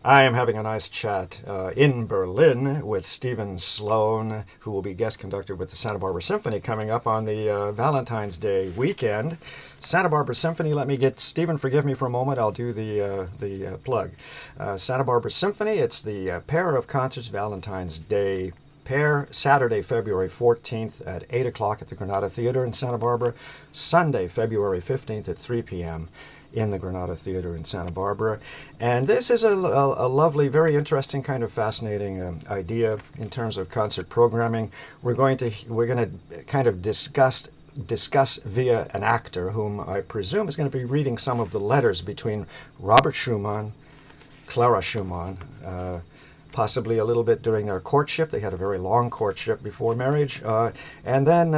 I am having a nice chat in Berlin with Steven Sloane, who will be guest conductor with the Santa Barbara Symphony coming up on the Valentine's Day weekend. Santa Barbara Symphony, let me get Steven, forgive me for a moment, I'll do the plug. Santa Barbara Symphony, it's the pair of concerts Valentine's Day pair, Saturday, February 14th at 8 o'clock at the Granada Theater in Santa Barbara, Sunday, February 15th at 3 p.m. in the Granada Theater in Santa Barbara. And this is a lovely, very interesting, kind of fascinating idea in terms of concert programming. We're going to kind of discuss via an actor whom I presume is going to be reading some of the letters between Robert Schumann, Clara Schumann, possibly a little bit during their courtship. They had a very long courtship before marriage, and then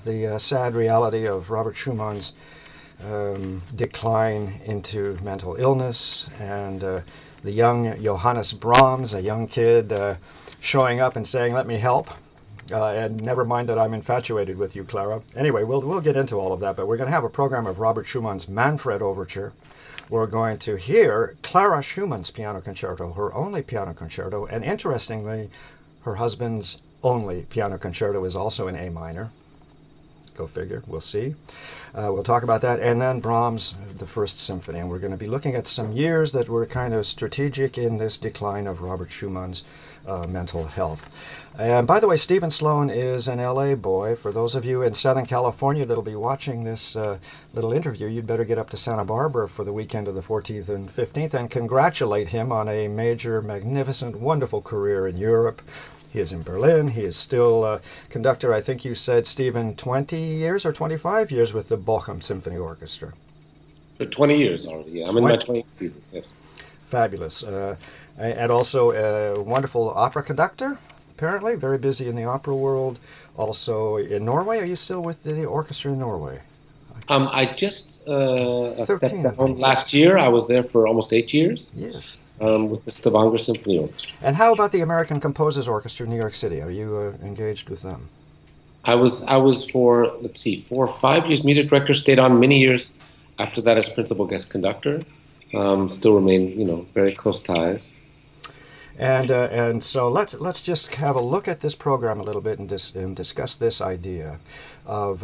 the sad reality of Robert Schumann's decline into mental illness, and the young Johannes Brahms, a young kid, showing up and saying, "Let me help." And never mind that I'm infatuated with you, Clara. Anyway, we'll get into all of that, but we're going to have a program of Robert Schumann's Manfred Overture. We're going to hear Clara Schumann's piano concerto, her only piano concerto, and interestingly, her husband's only piano concerto is also in A minor. Go figure. We'll see. We'll talk about that. And then Brahms, the First Symphony. And we're going to be looking at some years that were kind of strategic in this decline of Robert Schumann's mental health. And by the way, Steven Sloane is an LA boy. For those of you in Southern California that'll be watching this little interview, you'd better get up to Santa Barbara for the weekend of the 14th and 15th and congratulate him on a major, magnificent, wonderful career in Europe. He is in Berlin. He is still conductor, I think you said, Stephen, 20 years or 25 years with the Bochum Symphony Orchestra. For 20 years already, yeah. I'm in my 20th season, yes. Fabulous. And also a wonderful opera conductor, apparently, very busy in the opera world. Also in Norway. Are you still with the orchestra in Norway? I just stepped 13, I down think. last year. I was there for almost 8 years Yes. with the Stavanger Symphony Orchestra. And how about the American Composers Orchestra in New York City? Are you engaged with them? I was for, let's see, 4 or 5 years music director, stayed on many years after that as principal guest conductor. Still remain, very close ties. And so let's just have a look at this program a little bit and discuss this idea of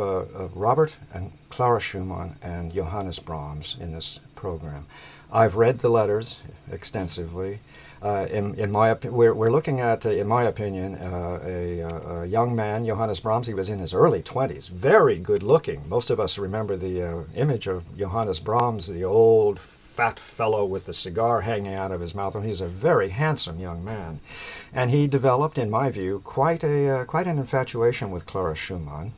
Robert and Clara Schumann and Johannes Brahms in this program. I've read the letters extensively. We're looking at, in my opinion, a young man, Johannes Brahms. He was in his early 20s, very good looking. Most of us remember the image of Johannes Brahms, the old fat fellow with the cigar hanging out of his mouth, and he's a very handsome young man. And he developed, in my view, quite an infatuation with Clara Schumann.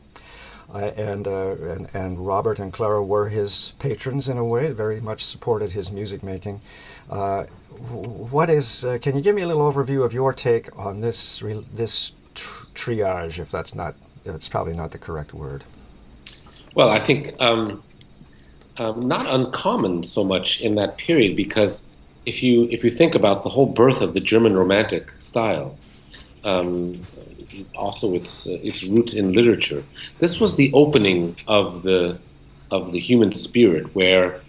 And Robert and Clara were his patrons in a way, very much supported his music making. Can you give me a little overview of your take on this triage, if that's probably not the correct word? Well, I think not uncommon so much in that period, because if you think about the whole birth of the German Romantic style, also its roots in literature, this was the opening of the human spirit, where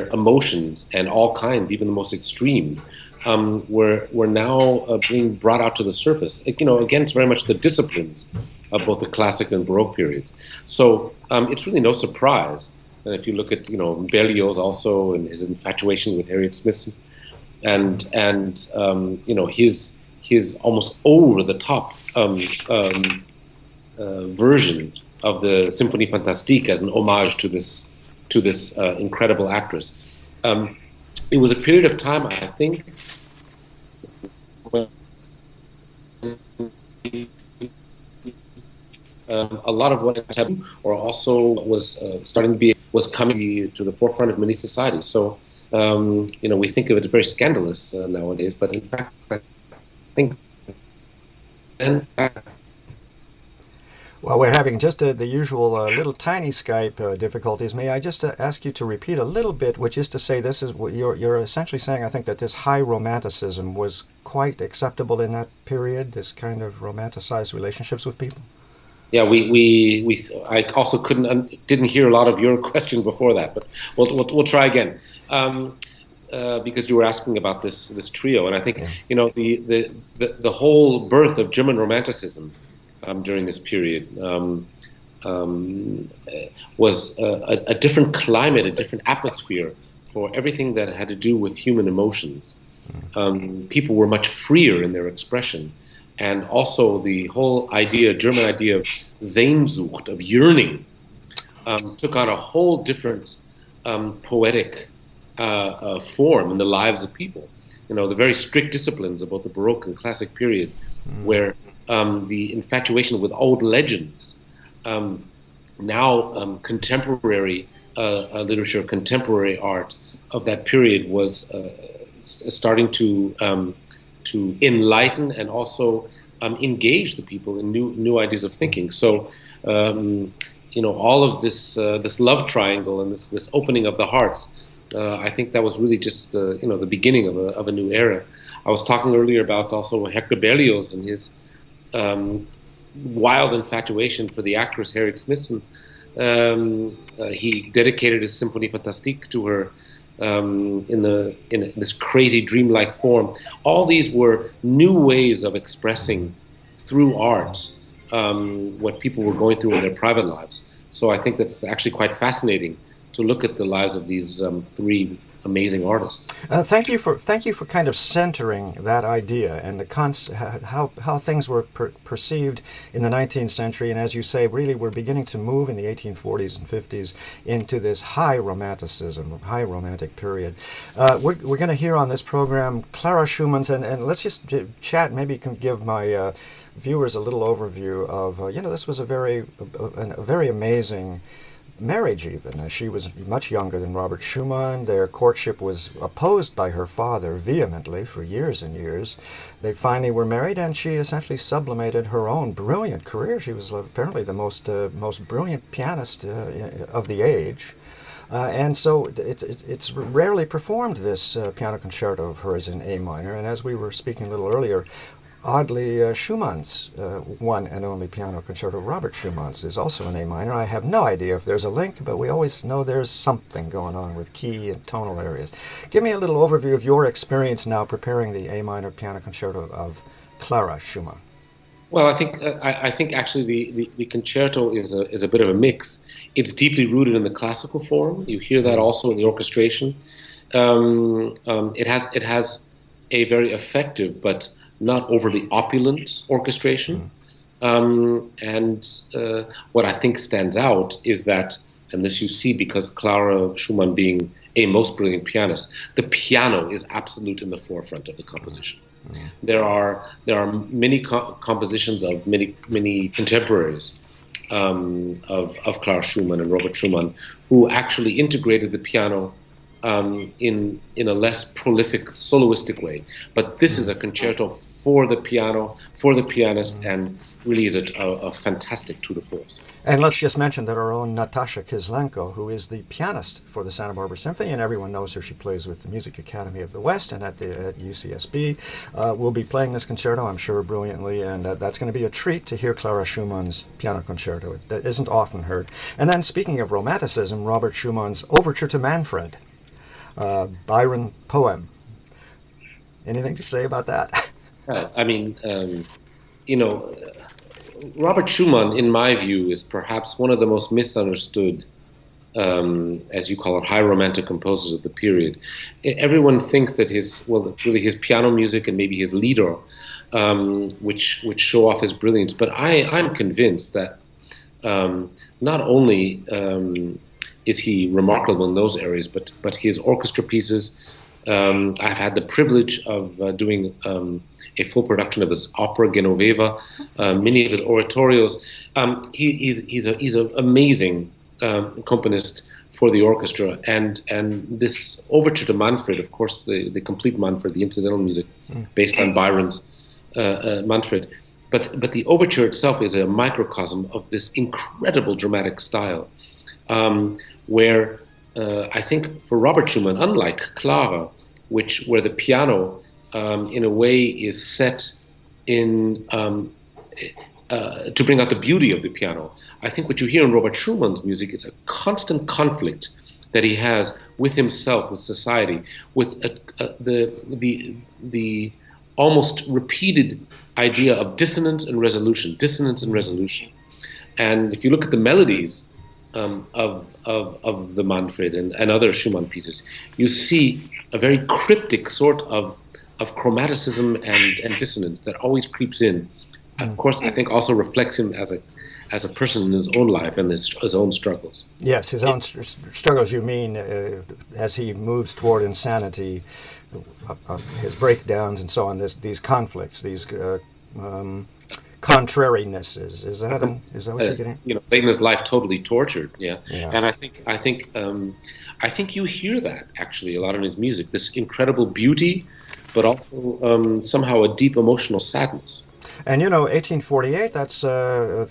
emotions and all kinds, even the most extreme, were now being brought out to the surface. Against very much the disciplines of both the classic and Baroque periods. So it's really no surprise. And if you look at, Berlioz also and his infatuation with Harriet Smithson, and his almost over the top version of the Symphonie Fantastique as an homage to this incredible actress. It was a period of time, I think, when a lot of what taboo or also was coming to the forefront of many societies. So we think of it as very scandalous nowadays, but in fact, I think then. Well, we're having just the usual little tiny Skype difficulties. May I just ask you to repeat a little bit, which is to say, this is what you're essentially saying. I think that this high romanticism was quite acceptable in that period. This kind of romanticized relationships with people. Yeah, I also didn't hear a lot of your question before that, but we'll try again. because you were asking about this trio, and I think Yeah. the whole birth of German Romanticism during this period um, was a different climate, a different atmosphere for everything that had to do with human emotions. People were much freer in their expression, and also the whole idea, German idea of Sehnsucht, of yearning, took on a whole different poetic form in the lives of people. The very strict disciplines of both the Baroque and Classic period, where the infatuation with old legends, um, now contemporary literature, contemporary art of that period was starting to enlighten and also engage the people in new ideas of thinking. So all of this love triangle and this opening of the hearts. I think that was really just the beginning of a new era. I was talking earlier about also Hector Berlioz and his wild infatuation for the actress Harriet Smithson. He dedicated his Symphonie Fantastique to her in this crazy dreamlike form. All these were new ways of expressing through art what people were going through in their private lives. So I think that's actually quite fascinating to look at the lives of these three amazing artists. Thank you for kind of centering that idea and how things were perceived in the 19th century, and as you say, really we're beginning to move in the 1840s and 50s into this high romanticism, high romantic period. We're going to hear on this program Clara Schumann's, and let's just chat. Maybe you can give my viewers a little overview of this was a very amazing marriage even. She was much younger than Robert Schumann. Their courtship was opposed by her father vehemently for years and years. They finally were married, and she essentially sublimated her own brilliant career. She was apparently the most brilliant pianist of the age. And so it's rarely performed, this piano concerto of hers in A minor. And as we were speaking a little earlier, oddly, Schumann's one and only piano concerto, Robert Schumann's, is also in A minor. I have no idea if there's a link, but we always know there's something going on with key and tonal areas. Give me a little overview of your experience now preparing the A minor piano concerto of Clara Schumann. Well, I think actually the concerto is a bit of a mix. It's deeply rooted in the classical form. You hear that also in the orchestration. It has a very effective but not overly opulent orchestration. And what I think stands out is that, and this you see because Clara Schumann being a most brilliant pianist, the piano is absolute in the forefront of the composition. There are many compositions of many contemporaries of Clara Schumann and Robert Schumann who actually integrated the piano in a less prolific soloistic way. But this is a concerto for the piano, for the pianist, and really is a fantastic tour de force. And let's just mention that our own Natasha Kislenko, who is the pianist for the Santa Barbara Symphony, and everyone knows her, she plays with the Music Academy of the West and at UCSB, will be playing this concerto, I'm sure, brilliantly, and that's going to be a treat to hear Clara Schumann's piano concerto. That isn't often heard. And then, speaking of romanticism, Robert Schumann's Overture to Manfred, Byron poem. Anything to say about that? I mean, Robert Schumann, in my view, is perhaps one of the most misunderstood, as you call it, high romantic composers of the period. Everyone thinks that it's really his piano music and maybe his lieder, which show off his brilliance. But I'm convinced that not only is he remarkable in those areas, but his orchestra pieces. I've had the privilege of doing a full production of his opera Genoveva, many of his oratorios. He's an amazing accompanist for the orchestra, and this Overture to Manfred, of course, the complete Manfred, the incidental music based on Byron's Manfred. But the overture itself is a microcosm of this incredible dramatic style, where I think for Robert Schumann, unlike Clara, where the piano in a way is set in to bring out the beauty of the piano, I think what you hear in Robert Schumann's music is a constant conflict that he has with himself, with society, with the almost repeated idea of dissonance and resolution. And if you look at the melodies of the Manfred and other Schumann pieces, you see a very cryptic sort of chromaticism and dissonance that always creeps in. Of course, I think also reflects him as a person in his own life and his own struggles. Yes, his own struggles, you mean, as he moves toward insanity, his breakdowns and so on, these conflicts, these contrarinesses. Is that what you're getting? Making his life totally tortured. Yeah. And I think you hear that actually a lot in his music. This incredible beauty, but also somehow a deep emotional sadness. And 1848. That's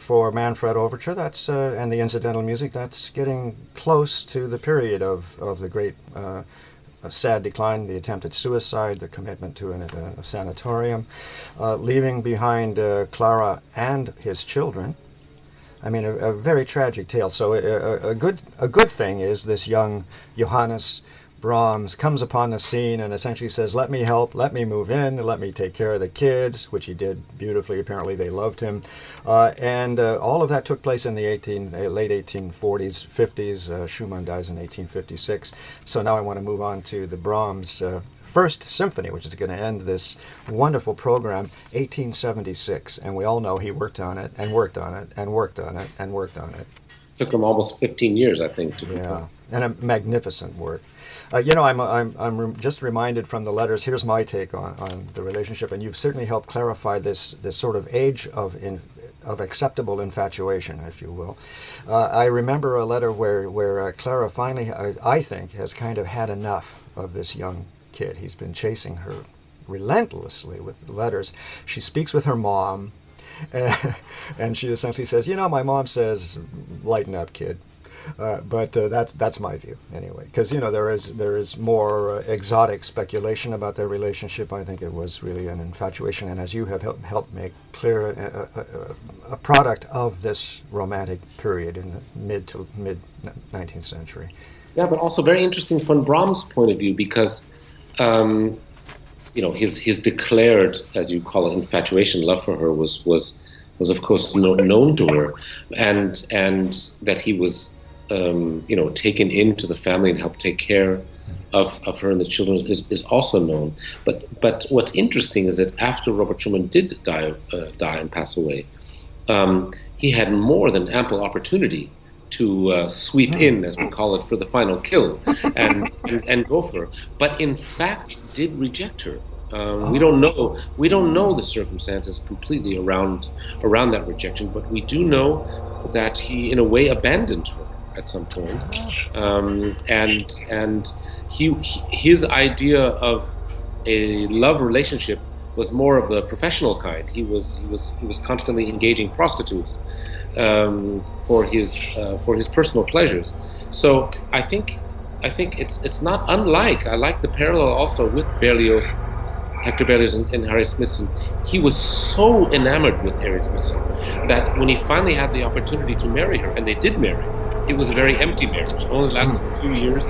for Manfred Overture. That's and the incidental music. That's getting close to the period of the great. A sad decline, the attempted suicide, the commitment to a sanatorium, leaving behind Clara and his children. I mean, a very tragic tale. So a good thing is this young Johannes Brahms comes upon the scene and essentially says, let me help, let me move in, let me take care of the kids, which he did beautifully. Apparently they loved him. And all of that took place in the late 1840s, 50s. Schumann dies in 1856. So now I want to move on to the Brahms First Symphony, which is going to end this wonderful program, 1876. And we all know he worked on it and worked on it and worked on it and worked on it. Took him almost 15 years, I think, to complete. Yeah, and a magnificent work. I'm just reminded from the letters. Here's my take on the relationship, and you've certainly helped clarify this sort of age of acceptable infatuation, if you will. I remember a letter where Clara finally, I think, has kind of had enough of this young kid. He's been chasing her relentlessly with letters. She speaks with her mom, and she essentially says, my mom says, lighten up, kid. But that's my view anyway, because there is more exotic speculation about their relationship. I think it was really an infatuation, and as you have helped make clear, a product of this romantic period in the mid 19th century. Yeah, but also very interesting from Brahms' point of view, because his declared, as you call it, infatuation, love for her was of course known to her, and that he was taken into the family and helped take care of her and the children is also known. But what's interesting is that after Robert Schumann did die and pass away, he had more than ample opportunity to sweep in, as we call it, for the final kill and go for her. But in fact, did reject her. We don't know the circumstances completely around that rejection, but we do know that he, in a way, abandoned her at some point, and his idea of a love relationship was more of the professional kind. He was constantly engaging prostitutes for his personal pleasures. So I think it's not unlike. I like the parallel also with Berlioz. Hector Berlioz and Harriet Smithson. He was so enamored with Harriet Smithson that when he finally had the opportunity to marry her, and they did marry, it was a very empty marriage. It only lasted a few years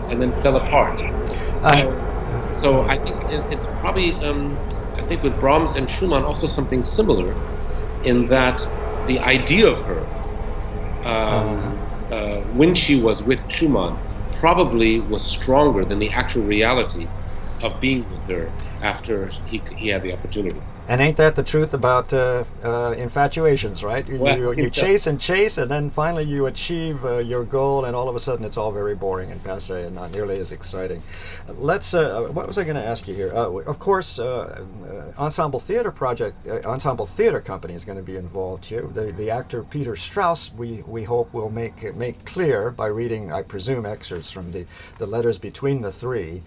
and then fell apart. So I think it's probably, I think with Brahms and Schumann also something similar in that the idea of her, when she was with Schumann, probably was stronger than the actual reality of being with her after he had the opportunity. And ain't that the truth about infatuations, right? You chase and chase, and then finally you achieve your goal, and all of a sudden it's all very boring and passé and not nearly as exciting. Let's. What was I going to ask you here? Of course, Ensemble Theater Company is going to be involved here. The actor Peter Strauss, we hope, will make clear by reading, I presume, excerpts from the letters between the three,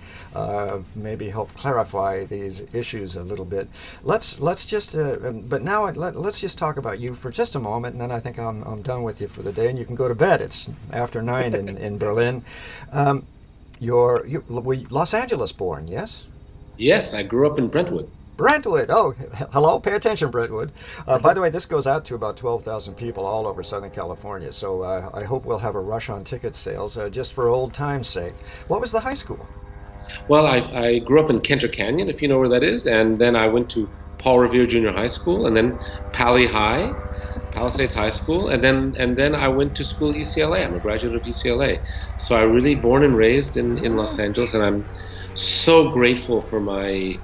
maybe help clarify these issues a little bit. Let's just. But now let's just talk about you for just a moment, and then I think I'm done with you for the day, and you can go to bed. It's after 9 in Berlin. You're Los Angeles born, yes? Yes, I grew up in Brentwood. Brentwood. Oh, hello. Pay attention, Brentwood. By the way, this goes out to about 12,000 people all over Southern California. So I hope we'll have a rush on ticket sales just for old time's sake. What was the high school? Well, I grew up in Kenter Canyon, if you know where that is, and then I went to Paul Revere Junior High School, and then Pali High, Palisades High School, and then I went to school at UCLA. I'm a graduate of UCLA, so I really born and raised in Los Angeles, and I'm so grateful for my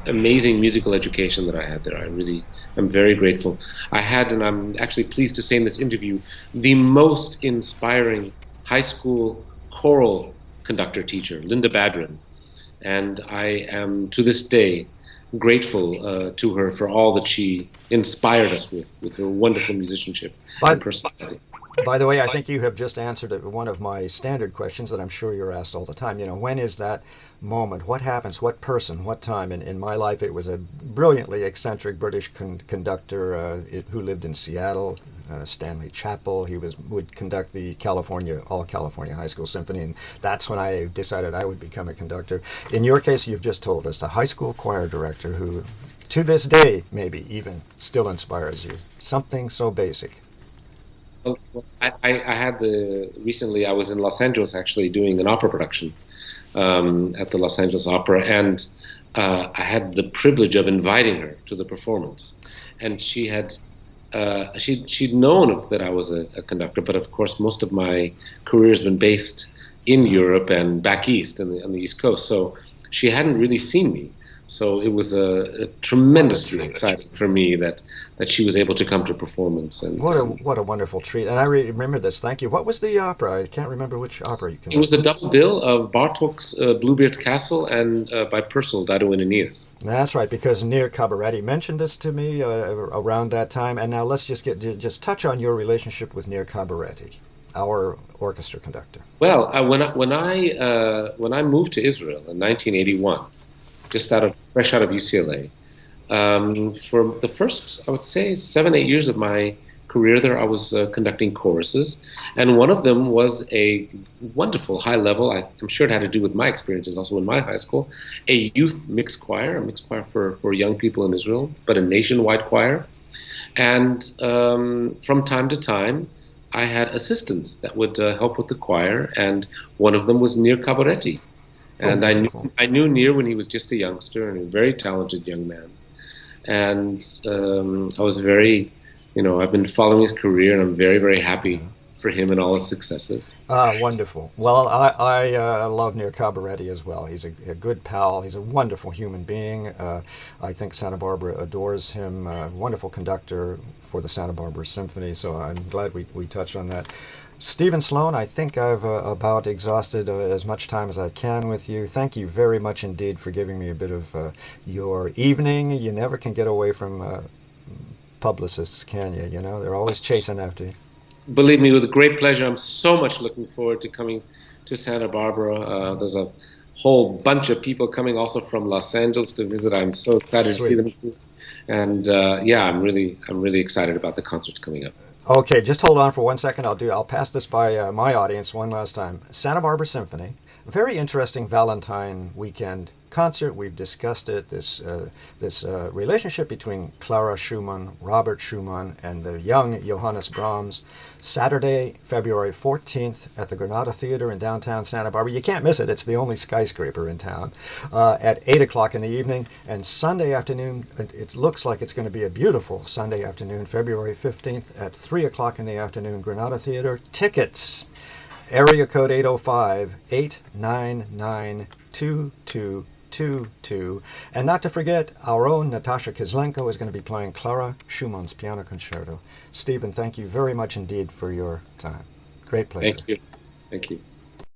amazing musical education that I had there. I really am very grateful. I had, and I'm actually pleased to say in this interview, the most inspiring high school choral conductor teacher, Linda Badrin. And I am to this day grateful to her for all that she inspired us with her wonderful musicianship and By, personality. by the way, I think you have just answered one of my standard questions that I'm sure you're asked all the time. When is that moment? What happens? What person? What time? In my life, it was a brilliantly eccentric British conductor who lived in Seattle, Stanley Chapel. Would conduct the All California High School Symphony, and that's when I decided I would become a conductor. In your case, you've just told us a high school choir director who, to this day, maybe even still inspires you. Something so basic. Well, I had recently I was in Los Angeles actually doing an opera production at the Los Angeles Opera, and I had the privilege of inviting her to the performance, and she'd known that I was a conductor, but of course most of my career has been based in Europe and back east on the East Coast, so she hadn't really seen me. So it was a tremendously exciting for me that she was able to come to performance, What a wonderful treat! And I remember this. Thank you. What was the opera? I can't remember which opera you it was conducted. a double bill of Bartók's Bluebeard's Castle and by Purcell, Dido and Aeneas. That's right, because Nir Cabaretti mentioned this to me around that time. And now let's just touch on your relationship with Nir Cabaretti, our orchestra conductor. Well, when I moved to Israel in 1981, just fresh out of UCLA. For the first, I would say, 7, 8 years of my career there, I was conducting choruses, and one of them was a wonderful high level. I'm sure it had to do with my experiences also in my high school, a youth mixed choir, a mixed choir for young people in Israel, but a nationwide choir. And from time to time, I had assistants that would help with the choir, and one of them was Nir Cabaretti. Oh, And wonderful. I knew Nir when he was just a youngster and a very talented young man. And I was I've been following his career, and I'm very, very happy for him and all his successes. Wonderful. Well, I love Nir Cabaretti as well. He's a good pal. He's a wonderful human being. I think Santa Barbara adores him. Wonderful conductor for the Santa Barbara Symphony. So I'm glad we touched on that. Stephen Sloane, I think I've about exhausted as much time as I can with you. Thank you very much indeed for giving me a bit of your evening. You never can get away from publicists, can you? They're always chasing after you. Believe me, with great pleasure. I'm so much looking forward to coming to Santa Barbara. There's a whole bunch of people coming also from Los Angeles to visit. I'm so excited to see Sweet. them. And yeah, I'm really excited about the concerts coming up. Okay, just hold on for 1 second. I'll pass this by my audience one last time. Santa Barbara Symphony, very interesting Valentine weekend concert. We've discussed it. This relationship between Clara Schumann, Robert Schumann, and the young Johannes Brahms. Saturday, February 14th at the Granada Theater in downtown Santa Barbara. You can't miss it. It's the only skyscraper in town. At 8 o'clock in the evening. And Sunday afternoon, it looks like it's going to be a beautiful Sunday afternoon, February 15th at 3 o'clock in the afternoon, Granada Theater. Tickets, area code 805-899-2222. And not to forget, our own Natasha Kislenko is going to be playing Clara Schumann's Piano Concerto. Stephen, thank you very much indeed for your time. Great pleasure. Thank you. Thank you.